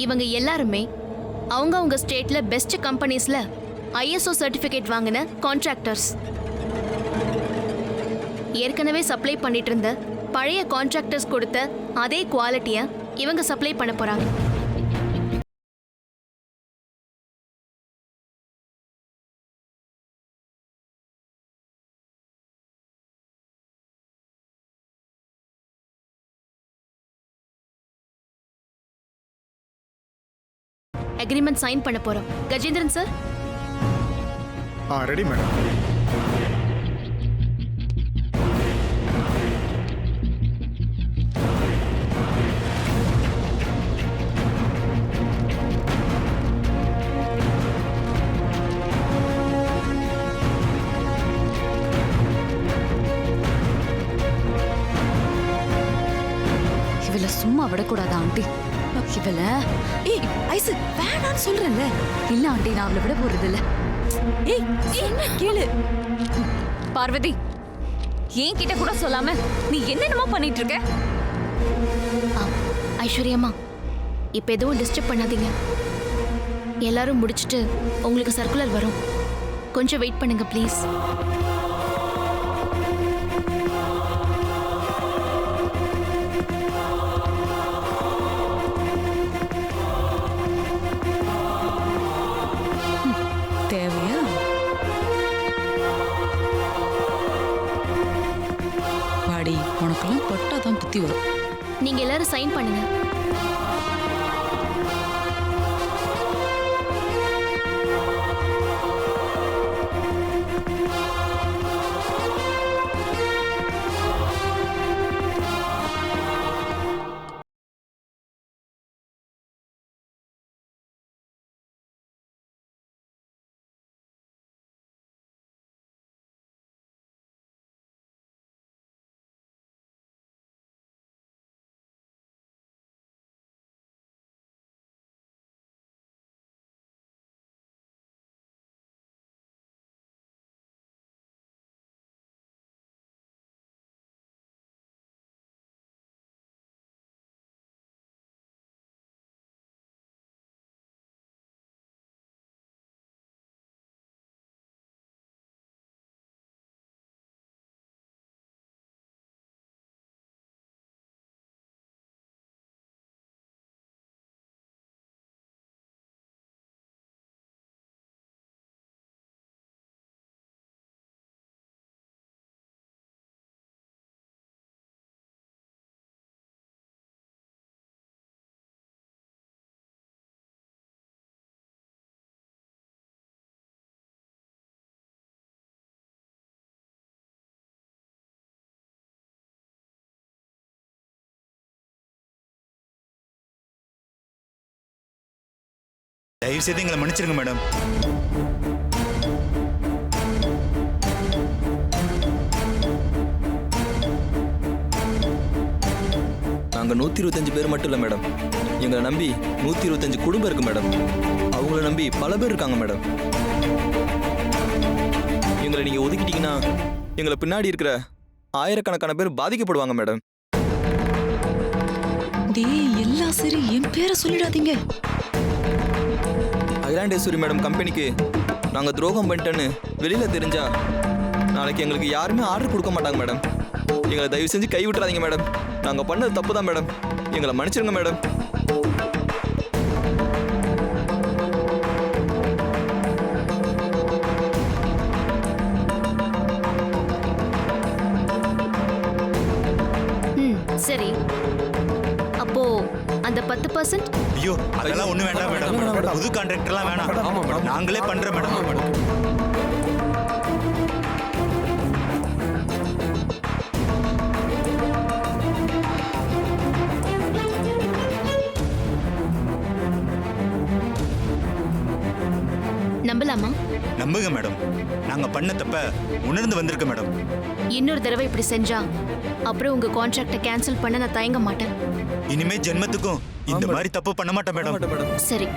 இவங்க எல்லாருமே அவங்க ஸ்டேட்ல பெஸ்ட் கம்பெனிஸ்ல ISO சர்டிபிகேட் வாங்கின கான்ட்ராக்டர்ஸ். ஏற்கனவே சப்ளை பண்ணிட்டு இருந்த பழைய கான்ட்ராக்டர்ஸ் கொடுத்த அதே குவாலிட்டியை இவங்க சப்ளை பண்ண போறாங்க. அக்ரிமெண்ட் சைன் பண்ண போறோம். கஜேந்திரன் சார். Ready madam. இவள சும்மா விடக்கூடாதா ஆண்டி? இவள ஐசு வேணான்னு சொல்றேன்ல. இல்ல ஆண்டி, நான் அவளை விட போறது இல்ல. என்ன கேளு பார்வதி, ஏன் கிட்ட கூட சொல்லாம நீ என்னென்னமோ பண்ணிட்டு இருக்க? ஐஸ்வர்யம்மா, இப்ப எதுவும் டிஸ்டர்ப் பண்ணாதீங்க. எல்லாரும் முடிச்சிட்டு உங்களுக்கு சர்க்குலர் வரும். கொஞ்சம் வெயிட் பண்ணுங்க ப்ளீஸ். தேவையா? வாடி, உனக்கெல்லாம் பட்டாதான் புத்தி வரும். நீங்க எல்லாரும் சைன் பண்ணுங்க. தயவு செய்து எங்களை மன்னிச்சிருங்க மேடம். நாங்கள் 125 பேர் மட்டும் இல்லை மேடம், எங்களை நம்பி 125 குடும்பம் இருக்கு மேடம். அவங்கள நம்பி பல பேர் இருக்காங்க மேடம். எங்களை நீங்கள் ஒதுக்கிட்டீங்கன்னா எங்களை பின்னாடி இருக்கிற ஆயிரக்கணக்கான பேர் பாதிக்கப்படுவாங்க மேடம். எல்லாம் சரி, என் பேரை சொல்லிடாதீங்க. அகிலாண்டேஸ்வரி மேடம் கம்பெனிக்கு நாங்கள் துரோகம் பண்ணிட்டேன்னு வெளியில் தெரிஞ்சா நாளைக்கு எங்களுக்கு யாருமே ஆர்டர் கொடுக்க மாட்டாங்க மேடம். எங்களை தயவு செஞ்சு கை விட்டுறாதீங்க மேடம். நாங்கள் பண்ணது தப்பு தான் மேடம். எங்களை மன்னிச்சிருங்க மேடம். சரி, அப்போ அந்த 10%? ஐயோ, அதெல்லாம் ஒண்ணு வேண்டாம் மேடம். புது கான்ட்ராக்டர்லாம் வேணாம். நாங்களே பண்றோம் மேடம். நம்பலாமா? நம்புங்க மேடம். நாங்க பண்ண தப்ப உணர்ந்து வந்திருக்க மேடம். இன்னொரு தடவை இப்படி செஞ்சா அப்புறம் உங்க கான்ட்ராக்ட கேன்சல் பண்ண நான் தயங்க மாட்டேன். இனிமே ஜென்மத்துக்கும் இந்த மாதிரி தப்பு பண்ண மாட்டேன் மேடம். சரி,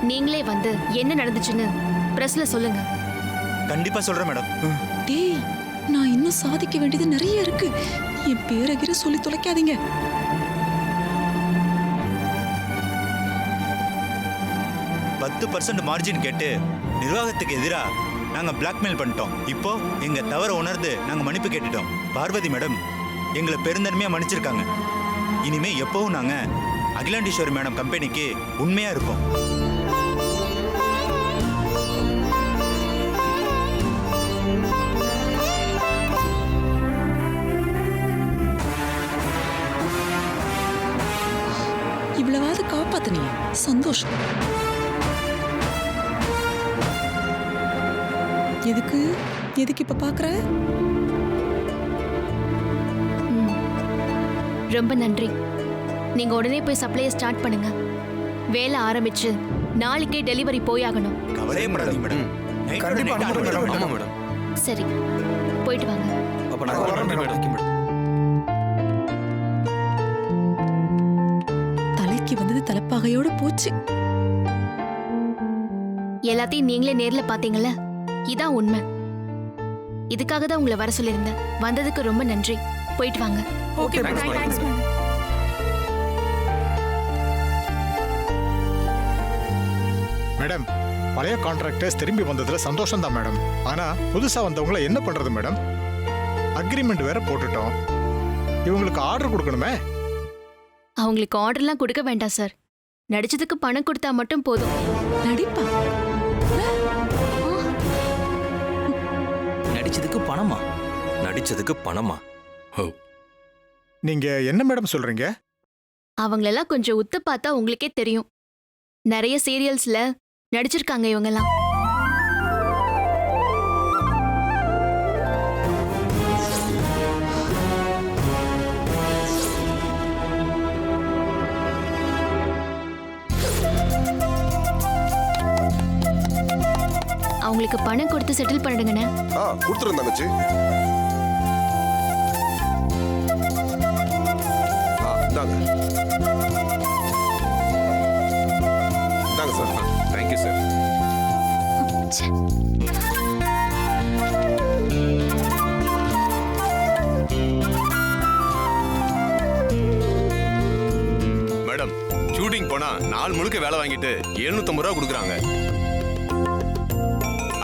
நீங்களே வந்து என்ன நடந்துச்சுன்னு பிரஸ்ல சொல்லுங்க. கண்டிப்பா சொல்றேன் மேடம். டேய், நான் இன்னும் சாதிக்க வேண்டியது நிறைய இருக்கு. என் பேரகிர சொல்லி தொலைக்காதீங்க. 10% மார்ஜின் கேட்டு நிர்வாகத்துக்கு எதிராக நாங்க பிளாக்மெயில் பண்ணிட்டோம். இப்போ எங்க தவற உணர்ந்து நாங்க மன்னிப்பு கேட்டுட்டோம். பார்வதி மேடம் எங்களை பெருந்தன்மையா மன்னிச்சிருக்காங்க. இனிமே எப்பவும் நாங்க அகிலாண்டீஸ்வரி மேடம் கம்பெனிக்கு உண்மையா இருப்போம். இவ்வளவாவது காப்பாத்தினியே, சந்தோஷம். எதுக்கு எதுக்கு இப்ப பாக்குற? ரொம்ப நன்றி. நீங்க உடனே போய் சப்ளையை ஸ்டார்ட் பண்ணுங்க. வேலை ஆரம்பிச்சு நாளைக்கே டெலிவரி போயாகணும். கவலையே படாதீங்க மேடம். கண்டிப்பா நைட்டோட நைட்டா ஆமா அனுப்பி மேடம். சரி, போயிட்டு வாங்க. அப்ப நான் வரேன் மேடம். தலைக்கு வந்தது தலைப்பாகையோட போச்சு. எல்லாத்தையும் நீங்களே நேர்ல பாத்தீங்கல்ல, இதான் உண்மை. இதுக்காக தான் உங்களை வர சொல்லியிருந்தேன். வந்ததுக்கு ரொம்ப நன்றி. போயிட்டு வாங்க. Okay, thanks madam. மேடம், பழைய கான்ட்ராக்டர்ஸ் திரும்பி வந்ததுல சந்தோஷம் தான் மேடம். ஆனா புதுசா வந்தவங்கள என்ன பண்றது மேடம்? அக்ரிமெண்ட் வேற போட்டுட்டோம். இவங்களுக்கு ஆர்டர் கொடுக்கணுமே. அவங்களுக்கு ஆர்டர்லாம் கொடுக்க வேண்டாம் சார். நடிச்சதுக்கு பணம் கொடுத்தா மட்டும் போதும். நடிப்பா. நடிச்சதுக்கு பணமா? நடிச்சதுக்கு பணமா? ஓ, நீங்க என்ன மேடம் சொல்றீங்க? அவங்களெல்லாம் கொஞ்சம் உத்து பார்த்தா உங்களுக்கே தெரியும். நிறைய சீரியல்ஸ்ல நடிச்சிருக்காங்க இவங்கெல்லாம். அவங்களுக்கு பணம் கொடுத்து செட்டில் பண்ணிடுங்கண்ணே. கொடுத்துருங்க தங்கச்சி. இந்தாங்க sir. Thank you sir. Madam, shooting போனா நாள் முழுக்க வேலை வாங்கிட்டு 750 ரூபா கொடுக்குறாங்க.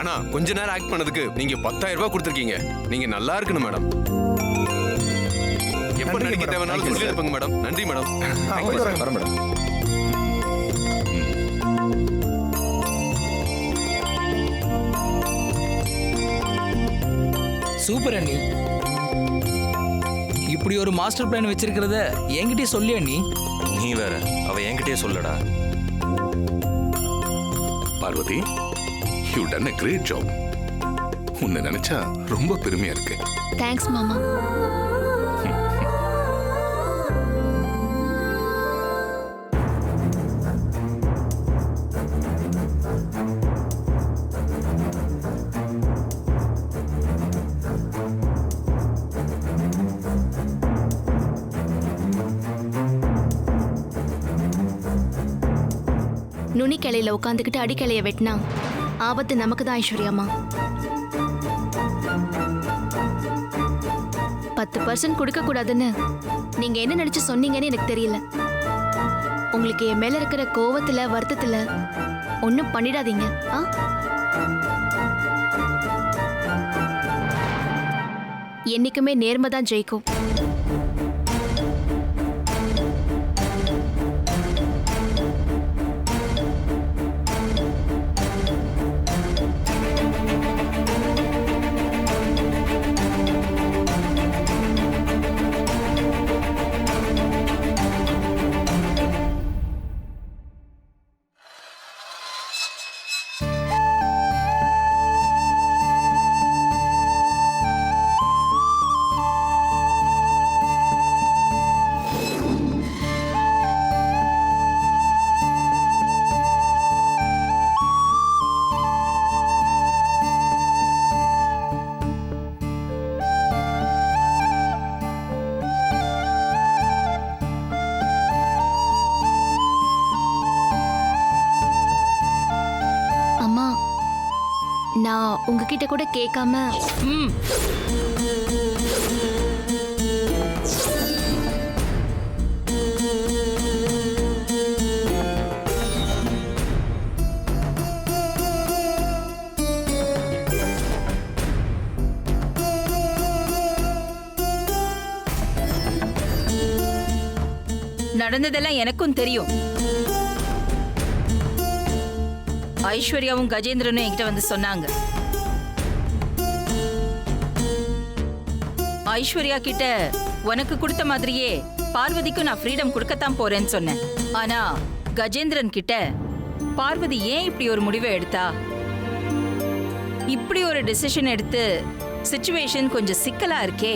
ஆனா கொஞ்ச நேரம் ஆக்ட் பண்ணதுக்கு நீங்க 10,000 ரூபாய் கொடுத்துருக்கீங்க. நீங்க நல்லா இருக்கணும் மேடம். எப்ப நடிக்க தேவைனாலும் சொல்லி அனுப்புங்க மேடம். நன்றி மேடம். வரேன் மேடம். சூப்பர் அண்ணி. இப்படி ஒரு மாஸ்டர் பிளான் வச்சிருக்கிறத என்கிட்டயே சொல்லி அண்ணி. நீ வேற, அவ என்கிட்டயே சொல்லடா. Parvathi, you done a great job. உன்னை நினைச்சா ரொம்ப பெருமையா இருக்கு. தேங்க்ஸ் மாமா. நுனிக்கிளையில உட்காந்துக்கிட்டு அடிக்கிளைய வெட்டினா ஆபத்து நமக்கு தான் ஐஸ்வர்யாமா. 10% கொடுக்க கூடாதுன்னு நீங்க என்ன நினைச்சு சொன்னீங்கன்னு எனக்கு தெரியல. உங்களுக்கு என் மேல இருக்கிற கோவத்துல வருத்தத்துல ஒன்னும் பண்ணிடாதீங்க. என்னைக்குமே நேர்மை தான் ஜெயிக்கும். நான் உங்ககிட்ட கூட கேட்காம நடந்ததெல்லாம் எனக்கும் தெரியும். ஐஸ்வர்யாவும் கஜேந்திரனும் என்கிட்ட வந்து சொன்னாங்க. ஐஸ்வர்யா கிட்ட உனக்கு கொடுத்த மாதிரியே பார்வதிக்கும் நான் ஃப்ரீடம் கொடுக்கத்தான் போறேன்னு சொன்னேன். ஆனா கஜேந்திரன் கிட்ட பார்வதி ஏன் இப்படி ஒரு முடிவை எடுத்தா, இப்படி ஒரு டிசிஷன் எடுத்து சிச்சுவேஷன் கொஞ்சம் சிக்கலா இருக்கே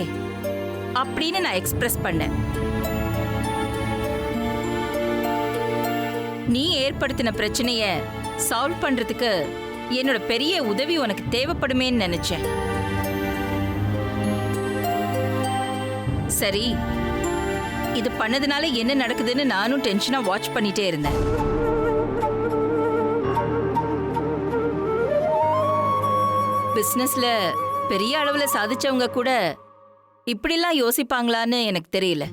அப்படின்னு நான் எக்ஸ்பிரஸ் பண்ணேன். நீ ஏற்படுத்தின பிரச்சனைய சால்வ் பண்றதுக்கு என்னோட பெரிய உதவி உனக்கு தேவைப்படுமேன்னு நினைச்சேன். சரி, இது பண்ணதுனால என்ன நடக்குதுன்னு நானும் டென்ஷனா வாட்ச் பண்ணிட்டே இருந்தேன். பிசினஸ்ல பெரிய அளவுல சாதிச்சவங்க கூட இப்படிலாம் யோசிப்பாங்களான்னு எனக்கு தெரியல.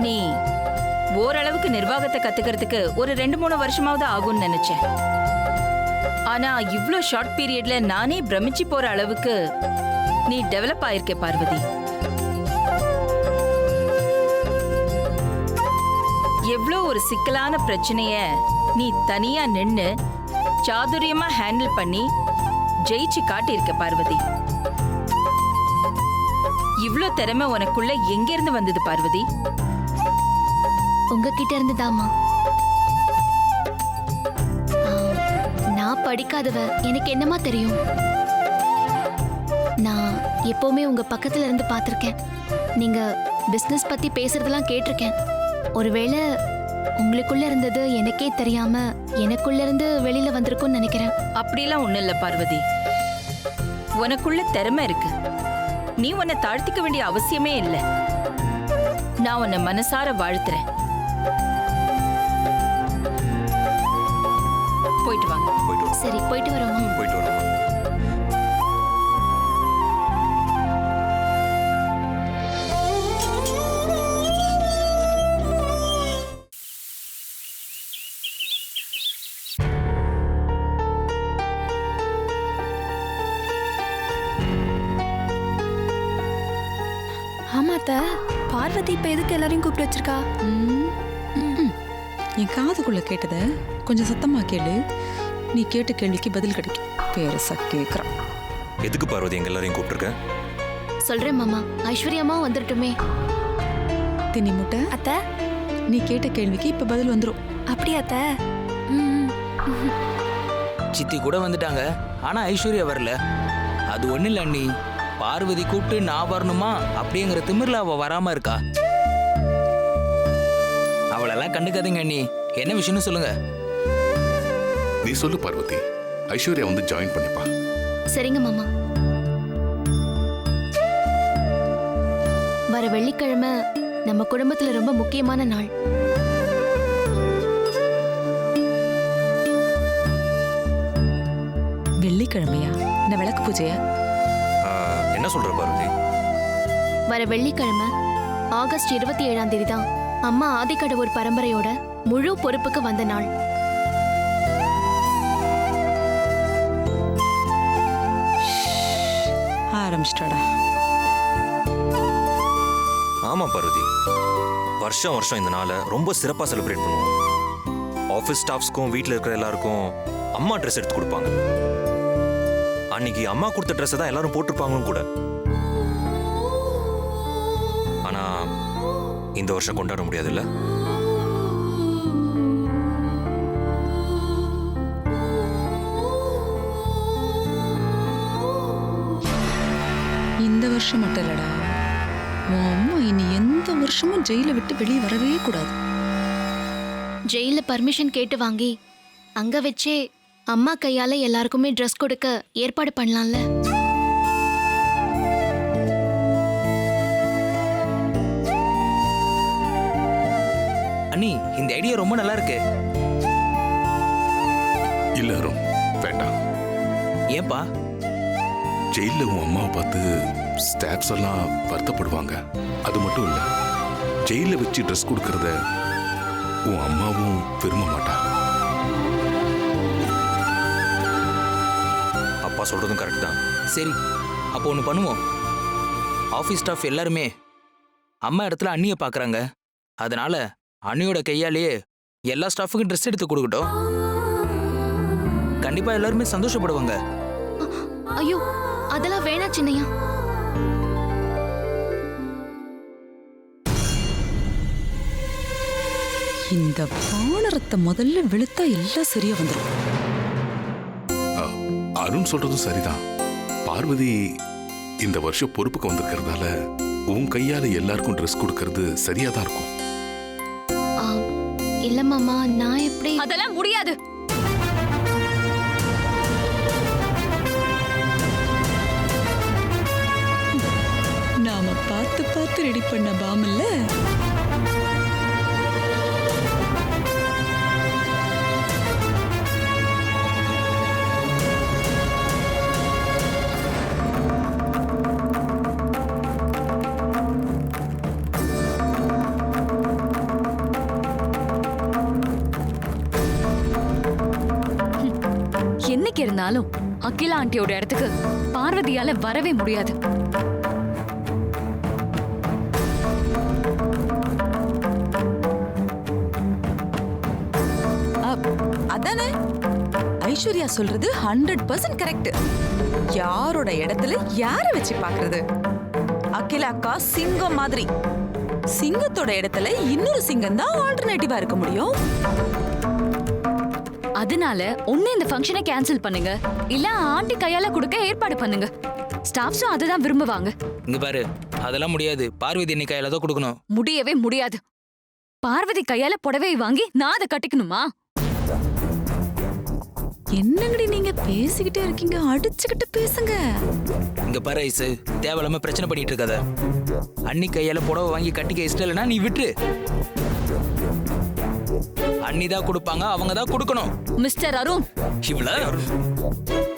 நீ ஓரளவுக்கு நிர்வாகத்தை கத்துக்கிறதுக்கு ஒரு 2-3 வருஷமாவது ஆகும்னு நினைச்சேன். ஆனா இவ்ளோ ஷார்ட் பீரியட்ல நானே பிரமிச்சு போற அளவுக்கு நீ டெவலப் ஆயிருக்க பார்வதி. எவ்ளோ ஒரு சிக்கலான பிரச்சனைய நீ தனியா நின்னு சாதுரியமா ஹேண்டில் பண்ணி ஜெயிச்சு காட்டியிருக்க பார்வதி. இவ்ளோ திறமை உனக்குள்ள எங்க இருந்து வந்தது பார்வதி? உங்ககிட்ட இருந்துதாமா. நான் படிக்காதவ, எனக்கு என்னமா தெரியும்? நான் எப்பவுமே உங்க பக்கத்துல இருந்து பார்த்திருக்கேன். நீங்க பிசினஸ் பத்தி பேசுறதெல்லாம் கேட்டிருக்கேன். ஒருவேளை உங்களுக்குள்ள இருந்தது எனக்கே தெரியாம எனக்குள்ள இருந்து வெளியில வந்திருக்கும்னு நினைக்கிறேன். அப்படிலாம் ஒண்ணு இல்ல பார்வதி, உனக்குள்ள திறமை இருக்கு. நீ உன்னை தாழ்த்திக்க வேண்டிய அவசியமே இல்லை. நான் உன்னை மனசார வாழ்த்துறேன். போயிட்டு வாங்க. சரி, போயிட்டு வரோம். போயிட்டு வரோம். ஆமாத்த, பார்வதி இப்ப எதுக்கு எல்லாரையும் கூப்பிட்டு வச்சிருக்கா? என் காதுக்குள்ள கேட்டத கொஞ்சம் சத்தமா கேளு. நீ கேட்ட கேள்விக்கு பதில் கிடைக்கும். பேரசா கேக்குறான். எதுக்கு பார்வதி எங்க எல்லாரையும் கூப்பிட்டுருக்க? சொல்றேன் மாமா, ஐஸ்வர்யாமாவும் வந்துடட்டுமே. தின்னி முட்டை அத்தை, நீ கேட்ட கேள்விக்கு இப்ப பதில் வந்துரும். அப்படியா அத்தை? சித்தி கூட வந்துட்டாங்க, ஆனா ஐஸ்வர்யா வரல. அது ஒண்ணு இல்ல அண்ணி, பார்வதி கூப்பிட்டு நான் வரணுமா அப்படிங்கிற திமிர்ல அவ வராம இருக்கா. அவளெல்லாம் கண்டுக்காதீங்க அண்ணி. என்ன விஷயம்னு சொல்லுங்க. நீ சொல்லு பார்வதி. ஐஸ்வர்யா வந்து ஜாயின் பண்ணிப்பா. சரிங்க மாமா. வர வெள்ளிக்கிழமை நம்ம குடும்பத்துல ரொம்ப முக்கியமான நாள். வெள்ளிக்கிழமையா? இந்த விளக்கு பூஜையா? என்ன சொல்ற பார்வதி? வர வெள்ளிக்கிழமை ஆகஸ்ட் 27ஆம் தேதி தான் அம்மா ஆதிக்கடவுர் பரம்பரையோட முழு பொறுப்புக்கு வந்த நாள். ஆரம்பிச்சிட்டாடா. ஆமா பார்வதி, வருஷம் வருஷம் இந்த நாளை ரொம்ப சிறப்பா செலிப்ரேட் பண்ணுவோம். ஆஃபீஸ் ஸ்டாஃப்ஸ்க்கும் வீட்டில் இருக்கிற எல்லாருக்கும் அம்மா ட்ரெஸ் எடுத்து கொடுப்பாங்க. அன்னைக்கு அம்மா கொடுத்த ட்ரெஸ்ஸை தான் எல்லாரும் போட்டிருப்பாங்களும் கூட. ஆனா இந்த வருஷம் கொண்டாட முடியாதுல்ல? இந்த வருஷம் மட்டும் இல்லடா, உன் அம்மா இனி எந்த வருஷமும் ஜெயில விட்டு வெளியே வரவே கூடாது. ஜெயில பர்மிஷன் கேட்டு வாங்கி அங்க வச்சே அம்மா கையால எல்லாருக்குமே ட்ரெஸ் கொடுக்க ஏற்பாடு பண்ணலாம்ல? அண்ணி, இந்த ஐடியா ரொம்ப நல்லா இருக்கு. இல்ல அருண், வேண்டாம். ஏன்பா? ஜெயில உன் அம்மாவை பார்த்து ஸ்டாஃப்ஸ் எல்லாம் வருத்தப்படுவாங்க. அது மட்டும் இல்ல, ஜெயில வச்சு ட்ரெஸ் கொடுக்கறத உன் அம்மாவும் விரும்ப மாட்டா. அப்பா சொல்றதும் கரெக்ட் தான். சரி, அப்போ ஒன்று பண்ணுவோம். ஆஃபீஸ் ஸ்டாஃப் எல்லாருமே அம்மா இடத்துல அண்ணியை பார்க்குறாங்க. அதனால அண்ணியோட கையாலேயே எல்லா ஸ்டாஃபுக்கும் ட்ரெஸ் எடுத்து கொடுக்கட்டும். கண்டிப்பா எல்லாருமே சந்தோஷப்படுவாங்க. ஐயோ அதெல்லாம் வேணா சின்னையா. இந்த பானரத்தை முதல்ல வெளுத்தா எல்லாம் சரியா வந்துடும். அருண் சொல்றதும் சரிதான். பார்வதி இந்த வருஷம் பொறுப்புக்கு வந்திருக்கிறதால உன் கையால எல்லாருக்கும் ட்ரெஸ் கொடுக்கறது சரியா தான் இருக்கும். இல்ல மாமா, நான் எப்படி? அதெல்லாம் முடியாது. நாம பார்த்து பார்த்து ரெடி பண்ண பாமல்ல. என்னைக்கு இருந்தாலும் அகிலா ஆண்டியோட இடத்துக்கு பார்வதியால வரவே முடியாது. அதானே ஐஸ்வர்யா சொல்றது 100% கரெக்ட். யாரோட இடத்துல யார வச்சு பாக்குறது? அகிலா அக்கா சிங்கம் மாதிரி. சிங்கத்தோட இடத்துல இன்னொரு சிங்கம் தான் ஆல்டர்னேட்டிவா இருக்க முடியும். அதனால ஒண்ணு இந்த ஃபங்க்ஷனை கேன்சல் பண்ணுங்க, இல்ல ஆண்டி கையால கொடுக்க ஏற்பாடு பண்ணுங்க. ஸ்டாஃப்ஸும் அதுதான் விரும்புவாங்க. இங்க பாரு, அதெல்லாம் முடியாது. பார்வதி அண்ணி கையால தான் கொடுக்கணும். முடியவே முடியாது. பார்வதி கையால புடவை வாங்கி நான் அதை கட்டிக்கணுமா? என்னங்கடி நீங்க பேசிக்கிட்டே இருக்கீங்க? அடிச்சுக்கிட்டு பேசுங்க. இங்க பாரு ஐசு, தேவையில்லாம பிரச்சனை பண்ணிட்டு இருக்காத. அண்ணி கையால புடவை வாங்கி கட்டிக்க இஷ்டம் இல்லைன்னா நீ விட்டுரு. அண்ணி தான் கொடுப்பாங்க, அவங்க தான் கொடுக்கணும். மிஸ்டர் அருண், இவ்வளோ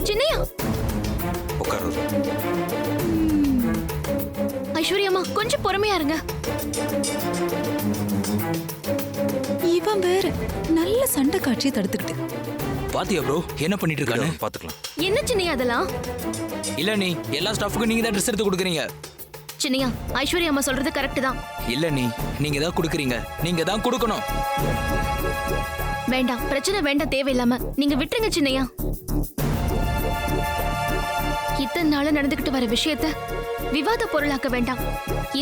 சின்னையா உட்காரு. ஐஸ்வர்யாமா கொஞ்சம் பொறுமையா இருங்க. இவன் வேற நல்ல சண்டை காட்சியை தடுத்துக்கிட்டு. பாத்தியா ப்ரோ என்ன பண்ணிட்டு இருக்கானு? பாத்துக்கலாம். என்ன சின்னையா அதெல்லாம்? இல்ல நீ எல்லா ஸ்டாஃபுக்கும் நீங்க தான் ட்ரெஸ் எடுத்து கொடுக்குறீங்க. சின்னையா, ஐஸ்வர்யா அம்மா சொல்றது கரெக்ட் தான். இல்ல நீங்க தான் கொடுக்குறீங்க, நீங்க தான் கொடுக்கணும். வேண்டாம், பிரச்சனை வேண்டாம், தேவையில்லாம நீங்க விட்டுருங்க சின்னையா. இத்தனை நாள நடந்துகிட்டு வர விஷயத்த விவாத பொருளாக்க வேண்டாம்.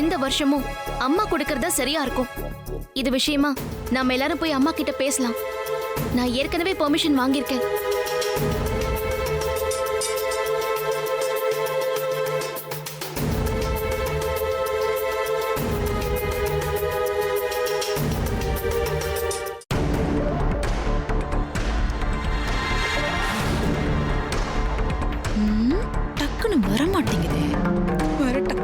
இந்த வருஷமும் அம்மா கொடுக்கறதா சரியா இருக்கும். இது விஷயமா நாம எல்லாரும் போய் அம்மா கிட்ட பேசலாம். நான் ஏற்கனவே பெர்மிஷன் வாங்கியிருக்கேன். டக்குன்னு வர மாட்டேங்குது. வரட்டும்.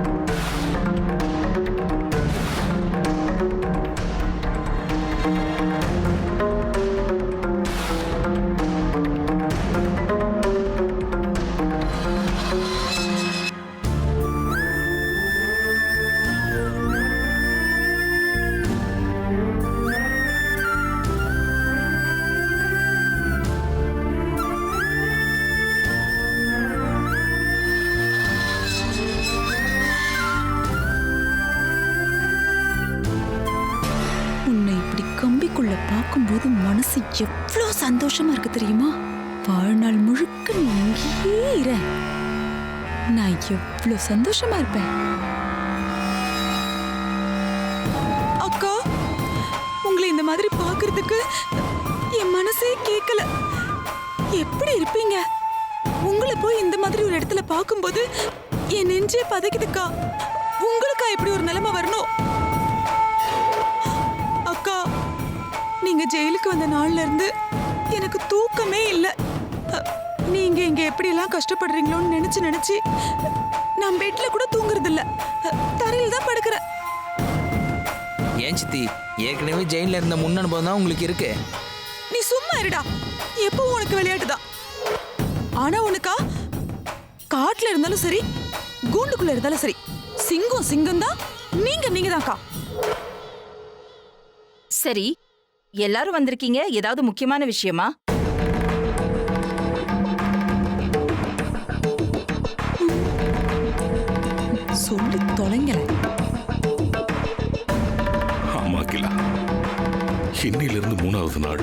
பார்க்கும்போது மனசு எவ்வளோ சந்தோஷமா இருக்கு தெரியுமா? வாழ்நாள் முழுக்க நீ இங்கேயே இரு, நான் எவ்வளோ சந்தோஷமா இருப்பேன். அக்கா, உங்களை இந்த மாதிரி பார்க்கிறதுக்கு என் மனசே கேட்கல. எப்படி இருப்பீங்க? உங்களை போய் இந்த மாதிரி ஒரு இடத்துல பார்க்கும்போது என் நெஞ்சே பதைக்குதுக்கா. உங்களுக்கா எப்படி ஒரு நிலைமை வரணும்? அக்கா, நீங்க ஜெயிலுக்கு வந்த நாள்ல இருந்து எனக்கு தூக்கமே இல்லை. நீங்க இங்க எப்படி எல்லாம் கஷ்டப்படுறீங்களோன்னு நினைச்சு நினைச்சு நான் பெட்ல கூட தூங்குறது இல்ல, தரையில தான் படுக்கிறேன். ஏன் சித்தி, ஏற்கனவே ஜெயில இருந்த முன் அனுபவம் தான் உங்களுக்கு இருக்கு. நீ சும்மா இருடா, எப்பவும் உனக்கு விளையாட்டுதான். ஆனா உனக்கா காட்டுல இருந்தாலும் சரி, கூண்டுக்குள்ள இருந்தாலும் சரி, சிங்கம் சிங்கம் தான், நீங்க தான்க்கா. சரி, எல்லாரும் வந்திருக்கீங்க, ஏதாவது முக்கியமான விஷயமா? சொல்லி தொலைங்கல. ஆமா அகிலா, இன்னையிலிருந்து 3வது நாள்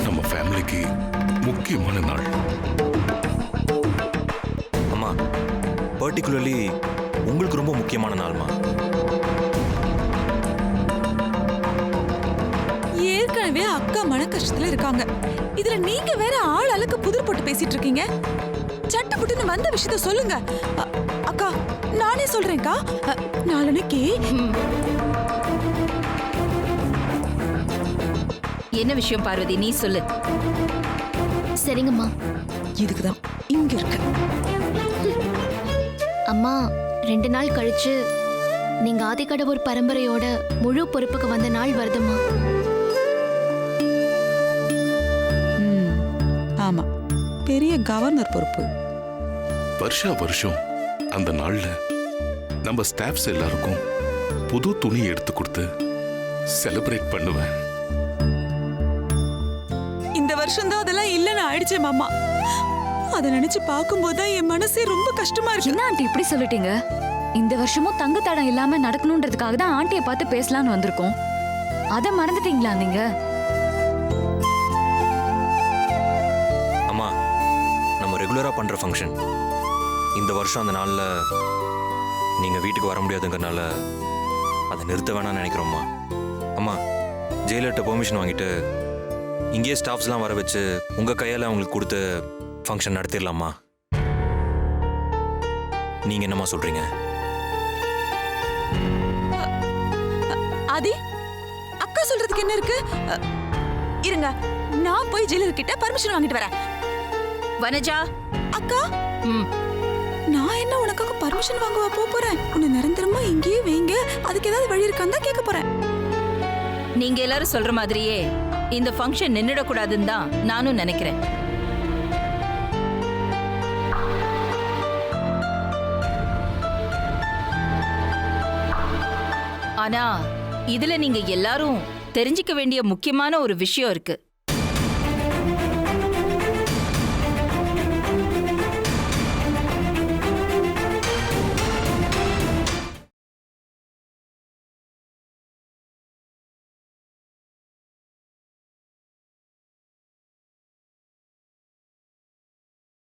நம்ம ஃபேமிலிக்கு முக்கியமான நாள். அம்மா பர்டிகுலர்லி உங்களுக்கு ரொம்ப முக்கியமான நாள்மா. ஏற்கனவே அக்கா மன கஷ்டத்துல இருக்காங்க. இதுல நீங்க வேற ஆள் அளவுக்கு புதிர் போட்டு பேசிட்டு இருக்கீங்க. சட்டப்பட்டுன்னு வந்த விஷயத்த சொல்லுங்க. அக்கா நானே சொல்றேன்க்கா. நாளன்னைக்கு என்ன விஷயம் பார்வதி, நீ சொல்லு. சரிங்கம்மா. இதுக்குதான் இங்க இருக்க. அம்மா 2 நாள் கழிச்சு நீங்க ஆதிக்கடவுர் பரம்பரையோட முழு பொறுப்புக்கு வந்த நாள் வருதுமா. ஆமா, பெரிய கவர்னர் பொறுப்பு. வருஷா வருஷம் அந்த நாள்ல நம்ம ஸ்டாஃப்ஸ் எல்லாருக்கும் புது துணி எடுத்து கொடுத்து செலிப்ரேட் பண்ணுவேன். இந்த வருஷம் தான் அதெல்லாம் இல்லன்னு ஆயிடுச்சே மாமா. அத நினைச்சு பார்க்கும்போது தான் என் மனசே ரொம்ப கஷ்டமா இருக்கு. என்ன ஆண்டி இப்படி சொல்லிட்டீங்க? இந்த வருஷமும் தங்கு தடம் இல்லாம நடக்கணும்ன்றதுக்காக தான் ஆண்டியை பார்த்து பேசலாம்னு வந்திருக்கோம். அதை மறந்துட்டீங்களா நீங்க? அம்மா நம்ம ரெகுலரா பண்ற ஃபங்க்ஷன் இந்த வருஷம் அந்த நாள்ல நீங்க வீட்டுக்கு வர முடியாதுங்கிறனால அதை நிறுத்த வேணாம்னு நினைக்கிறோம்மா. அம்மா ஜெயிலர்கிட்ட பெர்மிஷன் வாங்கிட்டு இங்கேயே ஸ்டாஃப்ஸ்லாம் வர வச்சு உங்க கையால அவங்களுக்கு கொடுத்து ஃபங்க்ஷன் நடத்திடலாமா? நீங்க என்னம்மா சொல்றீங்க? ஆதி, அக்கா சொல்றதுக்கு என்ன இருக்கு? இருங்க, நான் போய் ஜெயிலர் கிட்ட பர்மிஷன் வாங்கிட்டு வரேன். வனஜா. அக்கா, ம், நான் என்ன உனக்காக பர்மிஷன் வாங்குவா போறேன்? உன்னை நிரந்தரமா இங்கேயே வைங்க, அதுக்கு ஏதாவது வழி இருக்கான்னு தான் கேட்க போறேன். நீங்க எல்லாரும் சொல்ற மாதிரியே இந்த ஃபங்க்ஷன் நின்னுடக்கூடாதுன்னு தான் நானும் நினைக்கிறேன். ஆனா இதுல நீங்க எல்லாரும் தெரிஞ்சுக்க வேண்டிய முக்கியமான ஒரு விஷயம் இருக்கு.